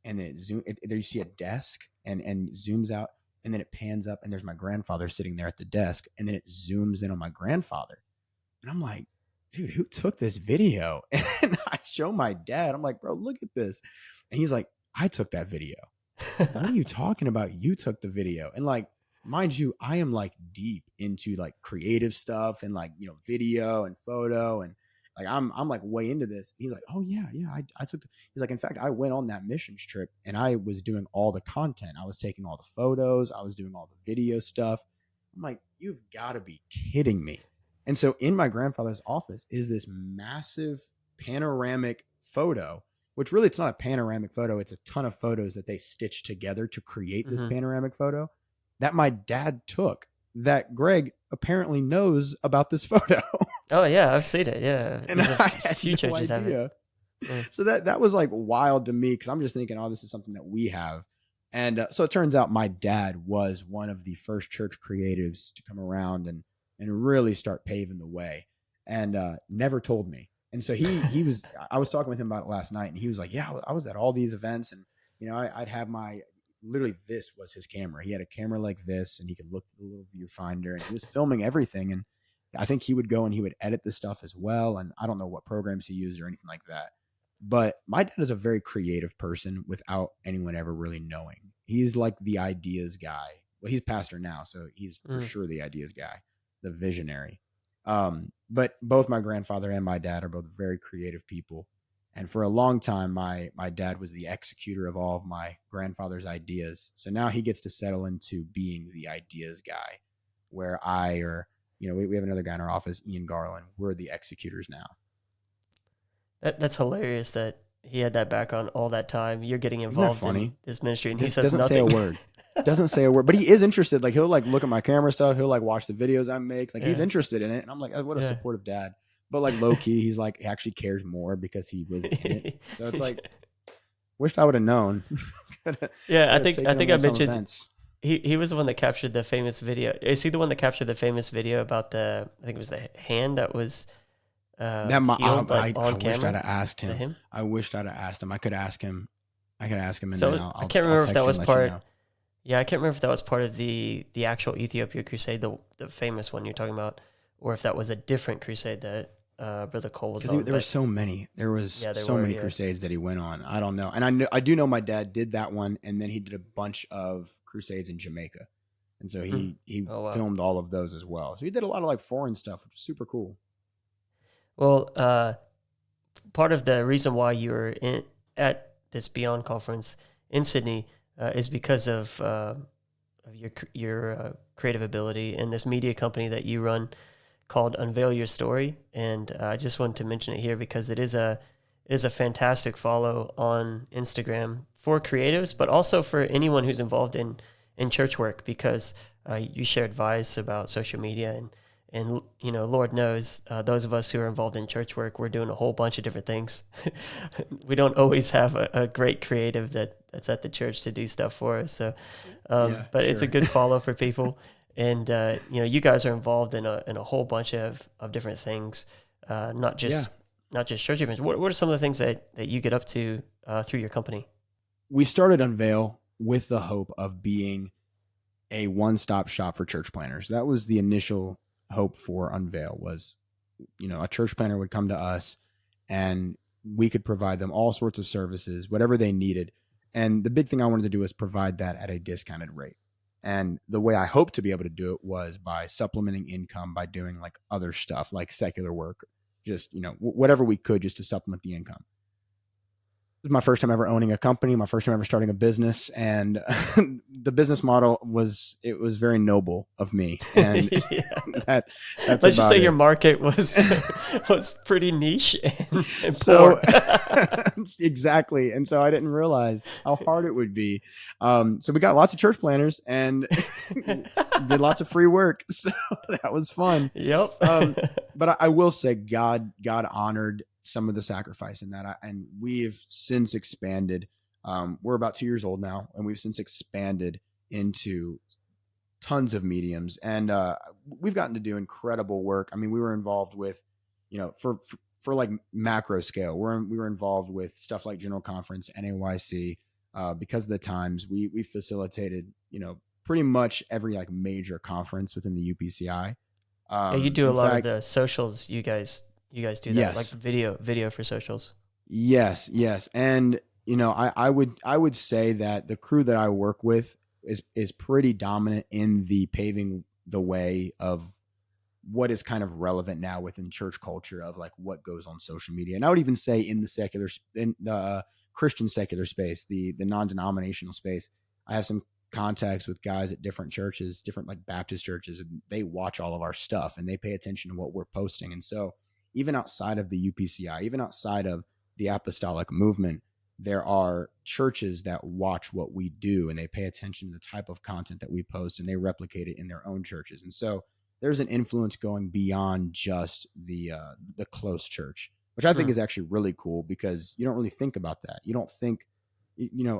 and then there you see a desk, and zooms out, and then it pans up, and there's my grandfather sitting there at the desk, and then it zooms in on my grandfather, and I'm like, dude, who took this video? And I show my dad. I'm like, bro, look at this, and he's like, I took that video. What are you talking about? You took the video. And like, mind you, I am like deep into like creative stuff and like, video and photo, and like I'm like way into this. He's like, oh yeah, I took he's like, in fact, I went on that missions trip and I was doing all the content. I was taking all the photos, I was doing all the video stuff. I'm like, you've got to be kidding me. And so in my grandfather's office is this massive panoramic photo, which really, it's not a panoramic photo. It's a ton of photos that they stitched together to create this panoramic photo that my dad took, that Greg apparently knows about this photo. Oh yeah, I've seen it. Yeah. And I had a few no churches have idea. it. So that was like wild to me, because I'm just thinking, oh, this is something that we have. And so it turns out my dad was one of the first church creatives to come around and really start paving the way, and never told me. And so he was, I was talking with him about it last night, and he was like, yeah, I was at all these events, and I'd have literally, this was his camera. He had a camera like this, and he could look through the little viewfinder, and he was filming everything. And I think he would go and he would edit the stuff as well. And I don't know what programs he used or anything like that. But my dad is a very creative person without anyone ever really knowing. He's like the ideas guy. Well, he's pastor now, so he's for sure the ideas guy, the visionary. But both my grandfather and my dad are both very creative people. And for a long time, my dad was the executor of all of my grandfather's ideas. So now he gets to settle into being the ideas guy, where we have another guy in our office, Ian Garland. We're the executors now. That's hilarious that he had that background all that time. You're getting involved in this ministry, and he says doesn't nothing. Say a word. Doesn't say a word, but he is interested. Like, he'll like look at my camera stuff. He'll like watch the videos I make. Like, he's interested in it. And I'm like, what a supportive dad. But like low key, he's like, he actually cares more because he was in it. So it's like, wished I would have known. Yeah, I think I mentioned he was the one that captured the famous video. Is he the one that captured the famous video about I think it was the hand that was I wished I'd have asked him. I wished I'd have asked him. I could ask him. And so then I can't remember if that was part. Yeah, I can't remember if that was part of the actual Ethiopian Crusade, the famous one you're talking about, or if that was a different crusade that Brother Cole was on. There were so many. There was so many crusades that he went on. I don't know. And I do know my dad did that one, and then he did a bunch of crusades in Jamaica. And so he filmed all of those as well. So he did a lot of like foreign stuff, which was super cool. Well, part of the reason why you were at this Beyond conference in Sydney is because of your creative ability and this media company that you run called Unveil Your Story. And I just wanted to mention it here because it is a fantastic follow on Instagram for creatives, but also for anyone who's involved in church work, because you share advice about social media and Lord knows, those of us who are involved in church work, we're doing a whole bunch of different things. We don't always have a great creative that's at the church to do stuff for us. So, it's a good follow for people. And, you guys are involved in a whole bunch of different things, not just church events. What are some of the things that you get up to through your company? We started Unveil with the hope of being a one-stop shop for church planners. That was the initial hope for Unveil, was, a church planner would come to us and we could provide them all sorts of services, whatever they needed. And the big thing I wanted to do was provide that at a discounted rate. And the way I hoped to be able to do it was by supplementing income, by doing like other stuff like secular work, just, whatever we could just to supplement the income. This is my first time ever owning a company, my first time ever starting a business. And the business model was very noble of me. And let's just say your market was pretty niche and so exactly. And so I didn't realize how hard it would be. So we got lots of church planners and did lots of free work. So that was fun. Yep. But I will say God honored some of the sacrifice in that. And we've since expanded. We're about 2 years old now, and we've since expanded into tons of mediums, and we've gotten to do incredible work. I mean, we were involved with, for like macro scale, we were involved with stuff like General Conference, NAYC, because of the times we facilitated, pretty much every like major conference within the UPCI. Yeah, you do a In lot of fact, the socials. You guys do that, like yes, the video for socials. yes, and I would say that the crew that I work with is pretty dominant in the paving the way of what is kind of relevant now within church culture of like what goes on social media. And I would even say in the in the Christian secular space, the non-denominational space, I have some contacts with guys at different churches, different like Baptist churches, and they watch all of our stuff and they pay attention to what we're posting. And so even outside of the UPCI, even outside of the apostolic movement, there are churches that watch what we do and they pay attention to the type of content that we post and they replicate it in their own churches. And so there's an influence going beyond just the close church, which I think Hmm. is actually really cool because you don't really think about that. You don't think,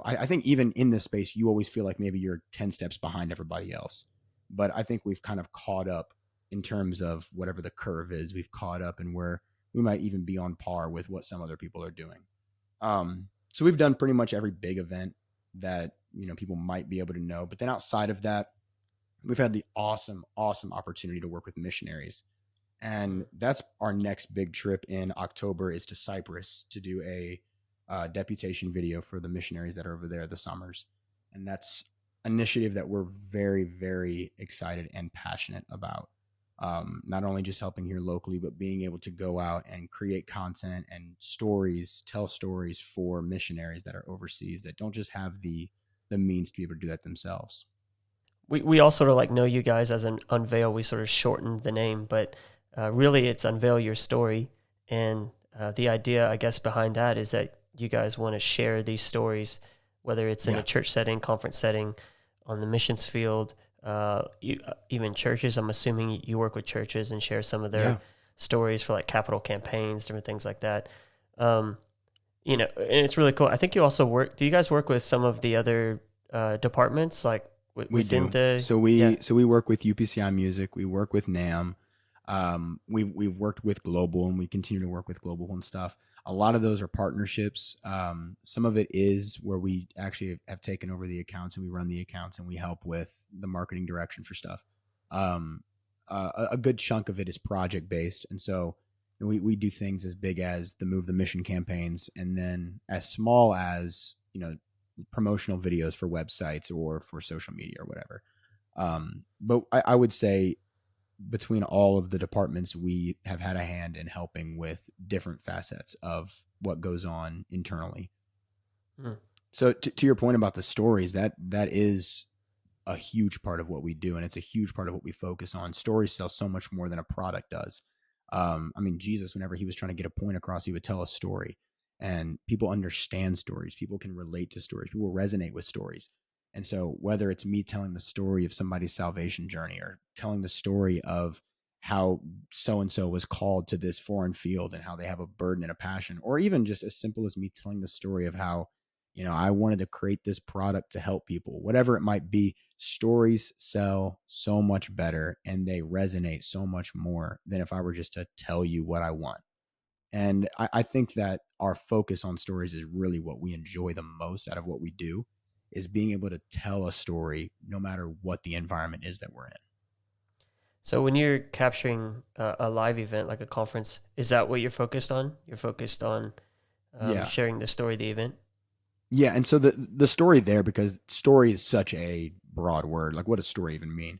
I think even in this space, you always feel like maybe you're 10 steps behind everybody else. But I think we've kind of caught up in terms of whatever the curve is. We've caught up and where we might even be on par with what some other people are doing. So we've done pretty much every big event that, people might be able to know. But then outside of that, we've had the awesome opportunity to work with missionaries. And that's our next big trip in October is to Cyprus to do a deputation video for the missionaries that are over there, the summers. And that's an initiative that we're very, very excited and passionate about. Not only just helping here locally, but being able to go out and create content and stories, tell stories for missionaries that are overseas that don't just have the means to be able to do that themselves. We all sort of like know you guys as an Unveil. We sort of shortened the name, but really it's Unveil Your Story. And the idea, I guess, behind that is that you guys want to share these stories, whether it's in a Yeah. church setting, conference setting, on the missions field, even churches. I'm assuming you work with churches and share some of their Yeah. stories for like capital campaigns, different things like that. Um, and it's really cool. I think you also work. Do you guys work with some of the other departments, like We within do. the? So Yeah. we work with UPCI Music. We work with NAM. We've worked with Global, and we continue to work with Global and stuff. A lot of those are partnerships. Some of it is where we actually have taken over the accounts and we run the accounts and we help with the marketing direction for stuff. Um, a good chunk of it is project based, and so we do things as big as the Move the Mission campaigns, and then as small as promotional videos for websites or for social media or whatever. But I would say between all of the departments, we have had a hand in helping with different facets of what goes on internally. Hmm. So to your point about the stories, that is a huge part of what we do, and it's a huge part of what we focus on. Stories sell so much more than a product does. I mean, Jesus, whenever he was trying to get a point across, he would tell a story, and people understand stories. People can relate to stories. People resonate with stories. And so, whether it's me telling the story of somebody's salvation journey, or telling the story of how so and so was called to this foreign field and how they have a burden and a passion, or even just as simple as me telling the story of how I wanted to create this product to help people, whatever it might be. Stories sell so much better and they resonate so much more than if I were just to tell you what I want. And I think that our focus on stories is really what we enjoy the most out of what we do, is being able to tell a story no matter what the environment is that we're in. So when you're capturing a live event like a conference, is that what you're focused on? You're focused on Yeah. sharing the story of the event. Yeah. And so the story there, because story is such a broad word, like what does story even mean?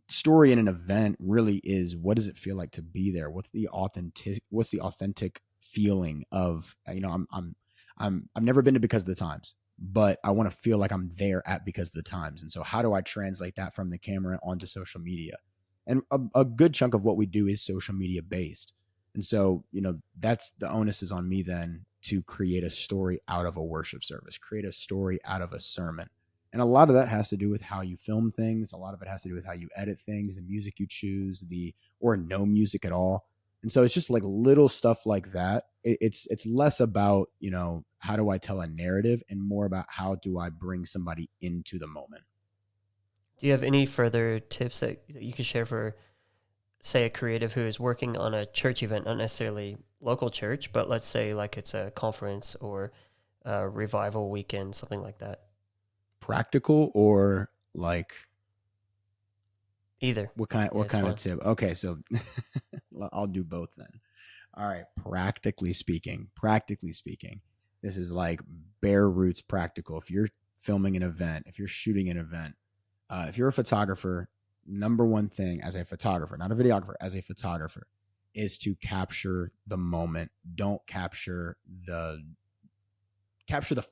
Story in an event really is, what does it feel like to be there? What's the authentic feeling of, I've never been to Because of the Times, but I want to feel like I'm there at Because of the Times. And so how do I translate that from the camera onto social media? And a good chunk of what we do is social media based. And so, that's the onus is on me then to create a story out of a worship service, create a story out of a sermon. And a lot of that has to do with how you film things. A lot of it has to do with how you edit things, the music you choose, or no music at all. And so it's just like little stuff like that it's less about, how do I tell a narrative and more about how do I bring somebody into the moment. Do you have any further tips that you could share for, say, a creative who is working on a church event, not necessarily local church, but let's say like it's a conference or a revival weekend, something like that? Practical or like Either. what kind Yeah, what it's kind of fine. tip? Okay, so I'll do both then. All right, practically speaking, this is like bare roots practical. If you're filming an event, if you're shooting an event, if you're a photographer, number one thing as a photographer, not a videographer, as a photographer, is to capture the moment. Don't capture the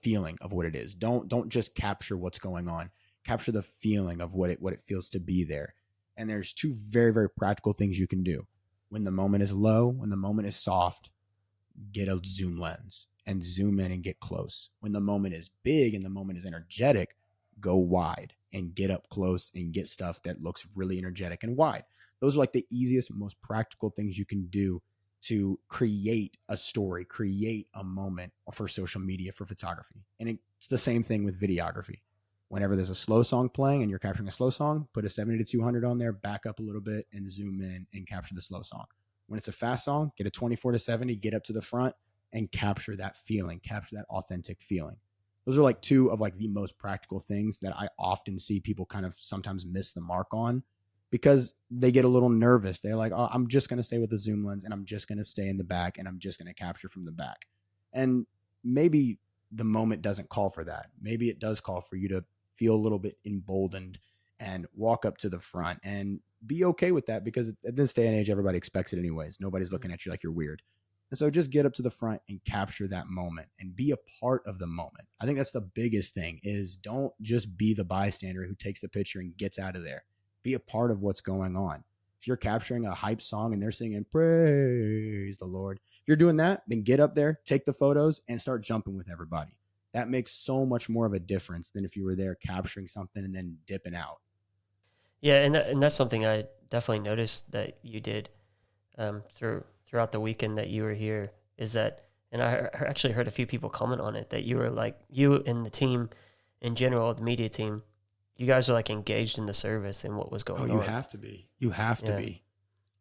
feeling of what it is. Don't just capture what's going on. Capture the feeling of what it feels to be there. And there's two very, very practical things you can do. When the moment is low, when the moment is soft, get a zoom lens and zoom in and get close. When the moment is big and the moment is energetic, go wide and get up close and get stuff that looks really energetic and wide. Those are like the easiest, most practical things you can do to create a story, create a moment for social media, for photography. And it's the same thing with videography. Whenever there's a slow song playing and you're capturing a slow song, put a 70 to 200 on there, back up a little bit and zoom in and capture the slow song. When it's a fast song, get a 24 to 70, get up to the front and capture that feeling, capture that authentic feeling. Those are like two of like the most practical things that I often see people kind of sometimes miss the mark on because they get a little nervous. They're like, oh, I'm just going to stay with the zoom lens and I'm just going to stay in the back and I'm just going to capture from the back. And maybe the moment doesn't call for that. Maybe it does call for you to feel a little bit emboldened and walk up to the front and be okay with that because at this day and age, everybody expects it anyways. Nobody's looking at you like you're weird. And so just get up to the front and capture that moment and be a part of the moment. I think that's the biggest thing is don't just be the bystander who takes the picture and gets out of there. Be a part of what's going on. If you're capturing a hype song and they're singing praise the Lord, if you're doing that, then get up there, take the photos and start jumping with everybody. That makes so much more of a difference than if you were there capturing something and then dipping out. Yeah, and that's something I definitely noticed that you did throughout the weekend that you were here. Is that, and actually heard a few people comment on it that you were like, you and the team in general, the media team, you guys were like engaged in the service and what was Oh, going you on. have to be. You have to Yeah. be.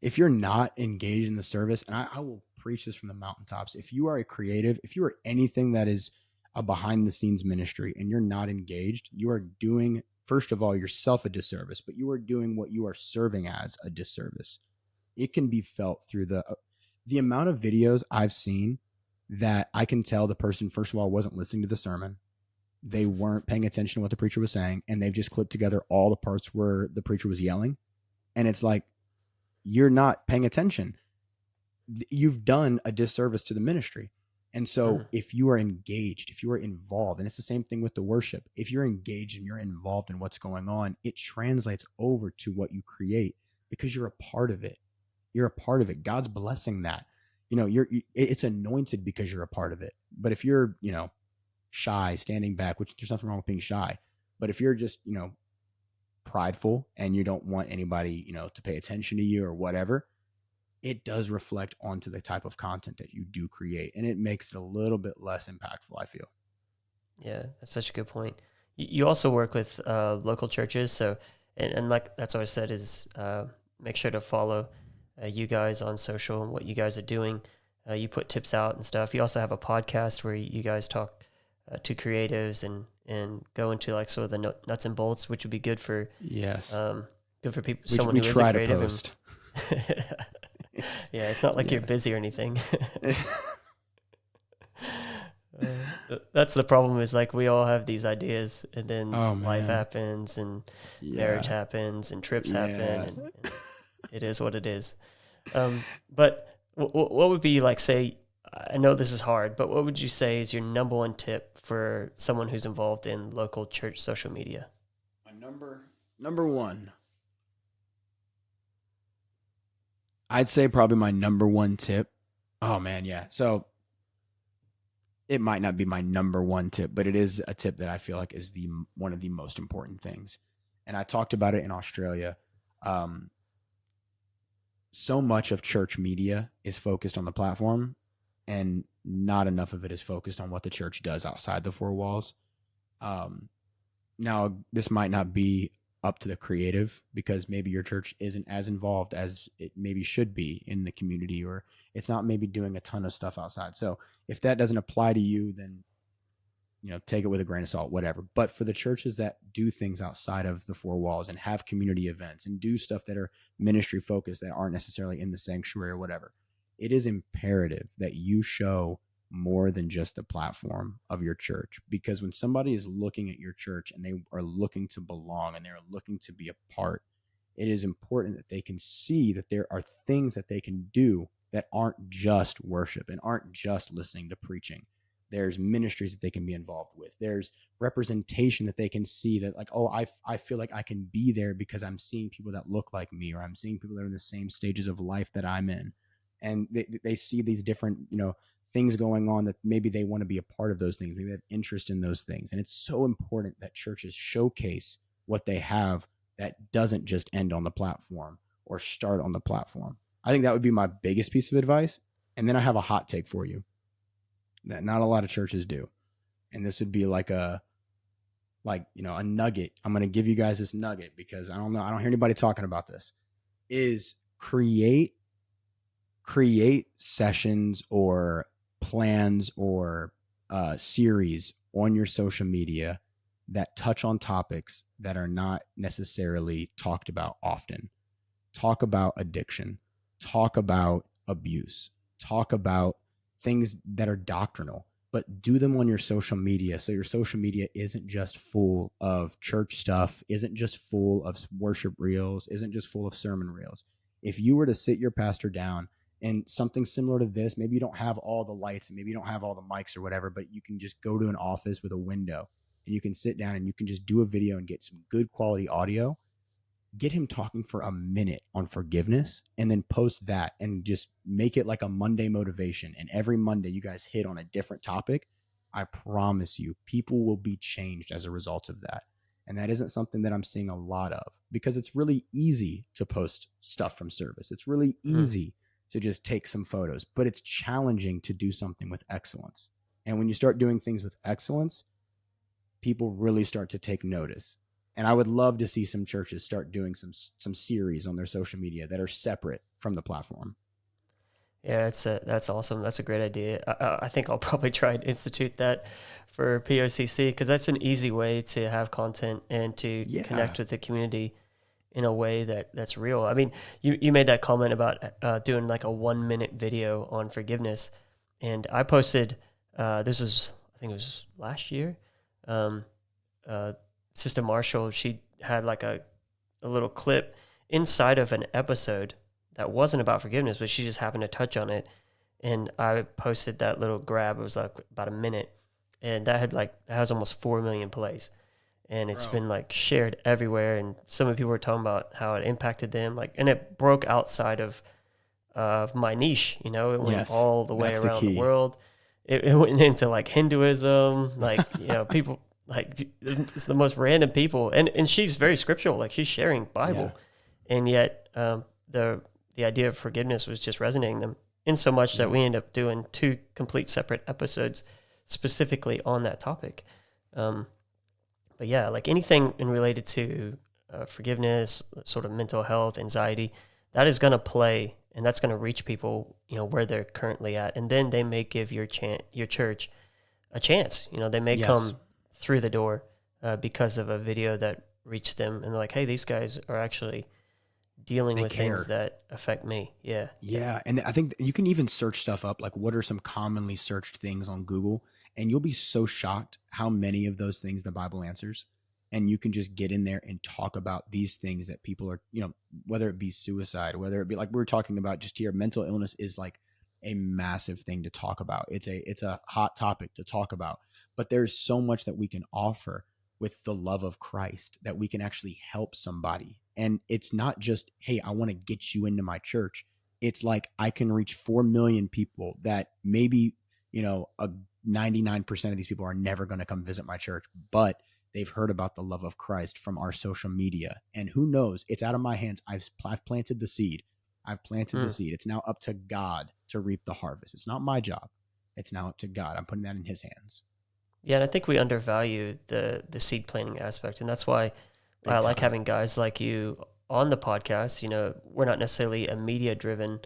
If you're not engaged in the service, and I will preach this from the mountaintops, if you are a creative, if you are anything that is a behind the scenes ministry and you're not engaged, you are doing, first of all, yourself a disservice, but you are doing what you are serving as a disservice. It can be felt through the amount of videos I've seen that I can tell the person, first of all, wasn't listening to the sermon. They weren't paying attention to what the preacher was saying, and they've just clipped together all the parts where the preacher was yelling. And it's like, you're not paying attention. You've done a disservice to the ministry. And so Mhm. if you are engaged, if you are involved, and it's the same thing with the worship, if you're engaged and you're involved in what's going on, it translates over to what you create because you're a part of it. You're a part of it. God's blessing that. It's anointed because you're a part of it. But if you're, shy, standing back, which there's nothing wrong with being shy, but if you're just, prideful and you don't want anybody, to pay attention to you or whatever, it does reflect onto the type of content that you do create. And it makes it a little bit less impactful, I feel. Yeah, that's such a good point. You also work with local churches, so and like that's what I said is make sure to follow you guys on social and what you guys are doing. You put tips out and stuff. You also have a podcast where you guys talk to creatives and go into like sort of the nuts and bolts, which would be Yes. good for people, We, someone we who is a try to creative. And post. yeah, it's not like you're Yes. busy or anything. That's the problem is like we all have these ideas and then Oh, life man. happens and marriage Yeah. happens and trips happen Yeah. and it is what it is. But what would be like, say, I know this is hard, but what would you say is your number one tip for someone who's involved in local church social media? My number one, I'd say probably my number one tip. Oh, man. Yeah. So it might not be my number one tip, but it is a tip that I feel like is the one of the most important things. And I talked about it in Australia. So much of church media is focused on the platform, and not enough of it is focused on what the church does outside the four walls. Um, Now, this might not be up to the creative because maybe your church isn't as involved as it maybe should be in the community, or it's not maybe doing a ton of stuff outside. So if that doesn't apply to you, then take it with a grain of salt, whatever. But for the churches that do things outside of the four walls and have community events and do stuff that are ministry focused that aren't necessarily in the sanctuary or whatever, it is imperative that you show more than just the platform of your church. Because when somebody is looking at your church and they are looking to belong and they're looking to be a part, it is important that they can see that there are things that they can do that aren't just worship and aren't just listening to preaching. There's ministries that they can be involved with. There's representation that they can see that, like, oh, I feel like I can be there because I'm seeing people that look like me, or I'm seeing people that are in the same stages of life that I'm in. And they see these different, things going on that maybe they want to be a part of those things. Maybe they have interest in those things. And it's so important that churches showcase what they have that doesn't just end on the platform or start on the platform. I think that would be my biggest piece of advice. And then I have a hot take for you that not a lot of churches do. And this would be like a nugget. I'm going to give you guys this nugget because I don't know. I don't hear anybody talking about this. Is create sessions or plans or series on your social media that touch on topics that are not necessarily talked about often. Talk about addiction, talk about abuse, talk about things that are doctrinal, but do them on your social media. So your social media isn't just full of church stuff, isn't just full of worship reels, isn't just full of sermon reels. If you were to sit your pastor down and something similar to this, maybe you don't have all the lights and maybe you don't have all the mics or whatever, but you can just go to an office with a window and you can sit down and you can just do a video and get some good quality audio. Get him talking for a minute on forgiveness and then post that and just make it like a Monday motivation. And every Monday you guys hit on a different topic. I promise you, people will be changed as a result of that. And that isn't something that I'm seeing a lot of because it's really easy to post stuff from service. It's really easy to just take some photos, but it's challenging to do something with excellence. And when you start doing things with excellence, people really start to take notice. And I would love to see some churches start doing some series on their social media that are separate from the platform. Yeah, that's awesome. That's a great idea. I think I'll probably try and institute that for POCC because that's an easy way to have content and to connect with the community in a way that's real. I mean, you made that comment about doing like a 1-minute video on forgiveness, and I posted this is, I think it was last year. Sister Marshall, she had like a little clip inside of an episode that wasn't about forgiveness, but she just happened to touch on it. And I posted that little grab. It was like about a minute. And that has almost 4 million plays. And it's been like shared everywhere. And some people were talking about how it impacted them. And it broke outside of my niche, it went all the way around the world. It went into like Hinduism, people, it's the most random people. And she's very scriptural. Like she's sharing Bible. Yeah. And yet the idea of forgiveness was just resonating them in so much that we end up doing 2 complete separate episodes specifically on that topic. But yeah, like anything related to forgiveness, sort of mental health, anxiety, that is going to play and that's going to reach people, where they're currently at. And then they may give your church a chance. They may come through the door because of a video that reached them and they're like, hey, these guys are actually dealing with things that affect me. Yeah. Yeah. And I think you can even search stuff up. Like what are some commonly searched things on Google? And you'll be so shocked how many of those things the Bible answers. And you can just get in there and talk about these things that people are, whether it be suicide, whether it be like we were talking about just here, mental illness is like a massive thing to talk about. It's a hot topic to talk about, but there's so much that we can offer with the love of Christ that we can actually help somebody. And it's not just, hey, I want to get you into my church. It's like I can reach 4 million people that maybe, a 99% of these people are never going to come visit my church, but they've heard about the love of Christ from our social media. And who knows, it's out of my hands. I've planted the seed. I've planted the seed. It's now up to God to reap the harvest. It's not my job. It's now up to God. I'm putting that in his hands. Yeah, and I think we undervalue the seed planting aspect, and that's why I Big like time. having guys like you on the podcast. You know, we're not necessarily a media-driven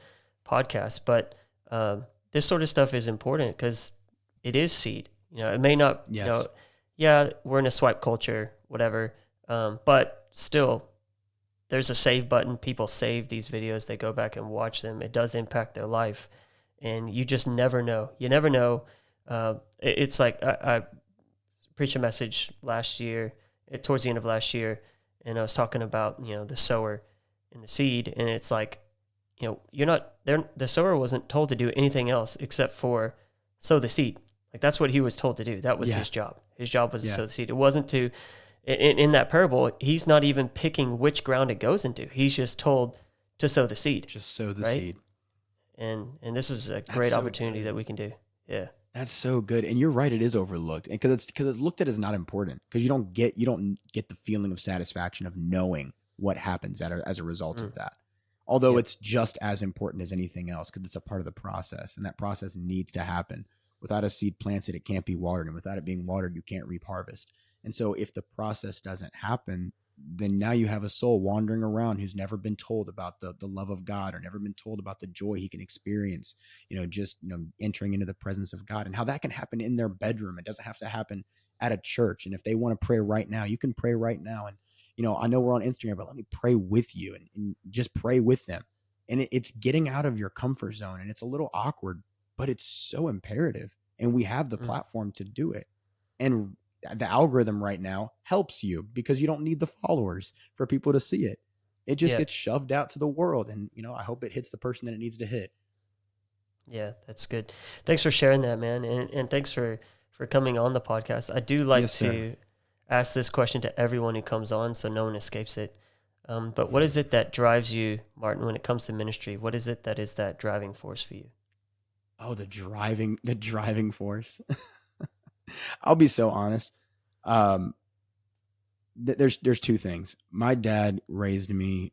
podcast, but this sort of stuff is important because it is seed. You know, it may not. Yes. You know, yeah, we're in a swipe culture, whatever, but still, there's a save button. People save these videos. They go back and watch them. It does impact their life, and you just never know. You never know. It's like I preached a message last year, towards the end of last year, and I was talking about, you know, the sower and the seed, and it's like, you know, you're not there. The sower wasn't told to do anything else except for sow the seed. Like that's what he was told to do. That was his job. His job was to sow the seed. It wasn't to. In that parable, he's not even picking which ground it goes into. He's just told to sow the seed. Just sow the right? seed. And this is a great opportunity that we can do. Yeah. That's so good. And you're right, it is overlooked. And because it's looked at as not important. Because you don't get the feeling of satisfaction of knowing what happens as a result of that. Although it's just as important as anything else, because it's a part of the process. And that process needs to happen. Without a seed planted, it can't be watered. And without it being watered, you can't reap harvest. And so if the process doesn't happen, then now you have a soul wandering around who's never been told about the love of God, or never been told about the joy he can experience, just entering into the presence of God, and how that can happen in their bedroom. It doesn't have to happen at a church. And if they want to pray right now, you can pray right now. And I know we're on Instagram, but let me pray with you and just pray with them. And it's getting out of your comfort zone, and it's a little awkward, but it's so imperative. And we have the platform to do it. And the algorithm right now helps you because you don't need the followers for people to see it. It just gets shoved out to the world. And, I hope it hits the person that it needs to hit. Yeah, that's good. Thanks for sharing that, man. And thanks for coming on the podcast. I do like to ask this question to everyone who comes on, so no one escapes it. But what is it that drives you, Martin, when it comes to ministry? What is it that is that driving force for you? Oh, the driving force. I'll be so honest. There's two things. My dad raised me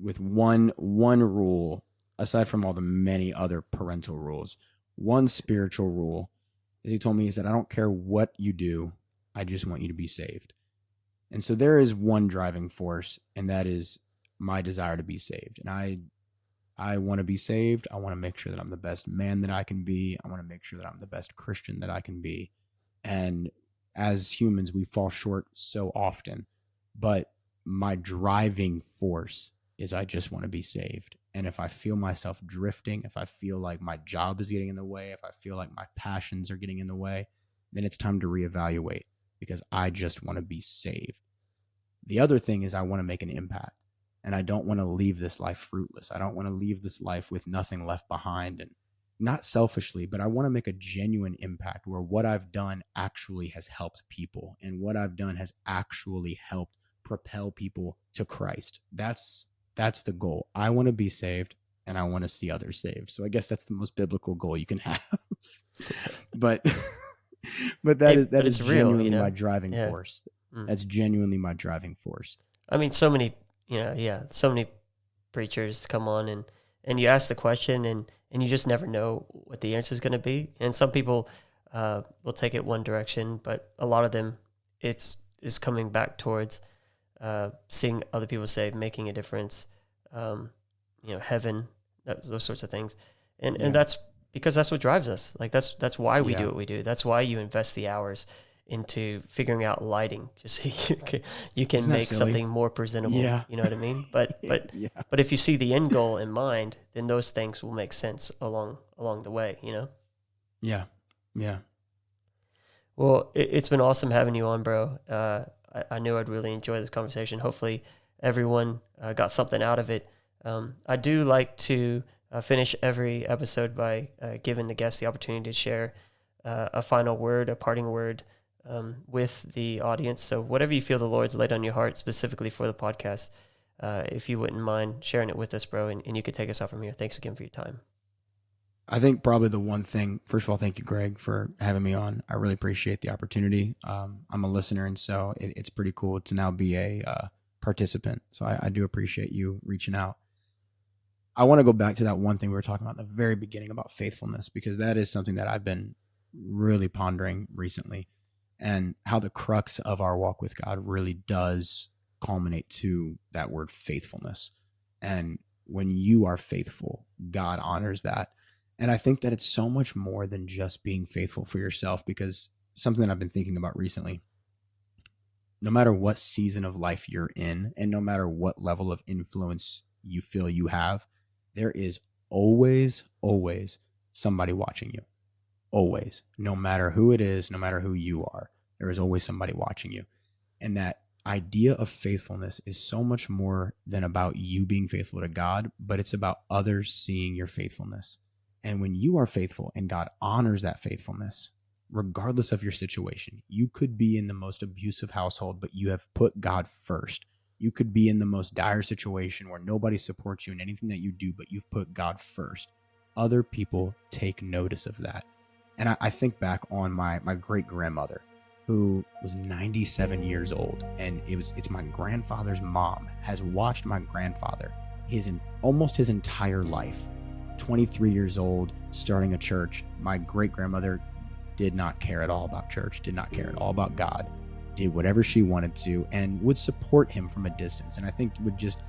with one rule, aside from all the many other parental rules. One spiritual rule is he told me, he said, I don't care what you do, I just want you to be saved. And so there is one driving force, and that is my desire to be saved. And I want to be saved. I want to make sure that I'm the best man that I can be. I want to make sure that I'm the best Christian that I can be. And as humans, we fall short so often. But my driving force is I just want to be saved. And if I feel myself drifting, if I feel like my job is getting in the way, if I feel like my passions are getting in the way, then it's time to reevaluate, because I just want to be saved. The other thing is I want to make an impact. And I don't want to leave this life fruitless. I don't want to leave this life with nothing left behind. And not selfishly, but I want to make a genuine impact where what I've done actually has helped people, and what I've done has actually helped propel people to Christ. That's the goal. I want to be saved, and I want to see others saved. So I guess that's the most biblical goal you can have. but that is genuinely real, my driving force. That's genuinely my driving force. I mean, so many preachers come on and you ask the question and you just never know what the answer is going to be. And some people will take it one direction, but a lot of them is coming back towards seeing other people saved, making a difference, heaven, those sorts of things. And that's because that's what drives us. Like that's why we do what we do. That's why you invest the hours into figuring out lighting, just so you can make something more presentable. Yeah. You know what I mean? But but if you see the end goal in mind, then those things will make sense along the way, Yeah. Well, it's been awesome having you on, bro. I knew I'd really enjoy this conversation. Hopefully everyone got something out of it. I do like to finish every episode by giving the guest the opportunity to share a final word, a parting word, with the audience. So whatever you feel the Lord's laid on your heart specifically for the podcast, if you wouldn't mind sharing it with us, bro, and you could take us out from here. Thanks again for your time. I think probably the one thing, first of all, thank you, Greg, for having me on. I really appreciate the opportunity. I'm a listener, and so it's pretty cool to now be a participant. So I do appreciate you reaching out. I want to go back to that one thing we were talking about in the very beginning about faithfulness, because that is something that I've been really pondering recently, and how the crux of our walk with God really does culminate to that word faithfulness. And when you are faithful, God honors that. And I think that it's so much more than just being faithful for yourself, because something that I've been thinking about recently, no matter what season of life you're in, and no matter what level of influence you feel you have, there is always somebody watching you. Always. No matter who it is, no matter who you are, there is always somebody watching you. And that idea of faithfulness is so much more than about you being faithful to God, but it's about others seeing your faithfulness. And when you are faithful and God honors that faithfulness, regardless of your situation, you could be in the most abusive household, but you have put God first. You could be in the most dire situation where nobody supports you in anything that you do, but you've put God first. Other people take notice of that. And I think back on my great grandmother, who was 97 years old, and it's my grandfather's mom has watched my grandfather almost his entire life. 23 years old, starting a church. My great grandmother did not care at all about church, did not care at all about God, did whatever she wanted to, and would support him from a distance. And I think would just,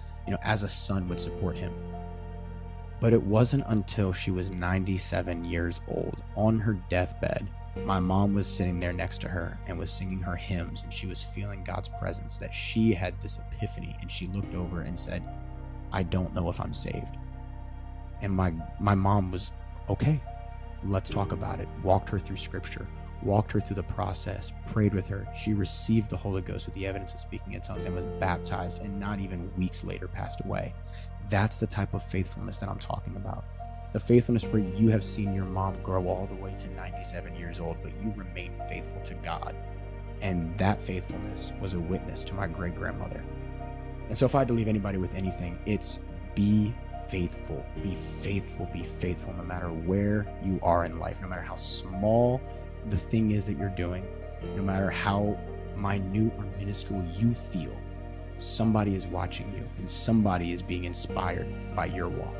as a son, would support him. But it wasn't until she was 97 years old, on her deathbed, my mom was sitting there next to her and was singing her hymns, and she was feeling God's presence, that she had this epiphany, and she looked over and said, I don't know if I'm saved. And my mom was, okay, let's talk about it. Walked her through scripture, walked her through the process, prayed with her. She received the Holy Ghost with the evidence of speaking in tongues and was baptized, and not even weeks later passed away. That's the type of faithfulness that I'm talking about. The faithfulness where you have seen your mom grow all the way to 97 years old, but you remain faithful to God. And that faithfulness was a witness to my great grandmother. And so if I had to leave anybody with anything, it's be faithful, be faithful, be faithful, no matter where you are in life, no matter how small the thing is that you're doing, no matter how minute or minuscule you feel, somebody is watching you and somebody is being inspired by your walk.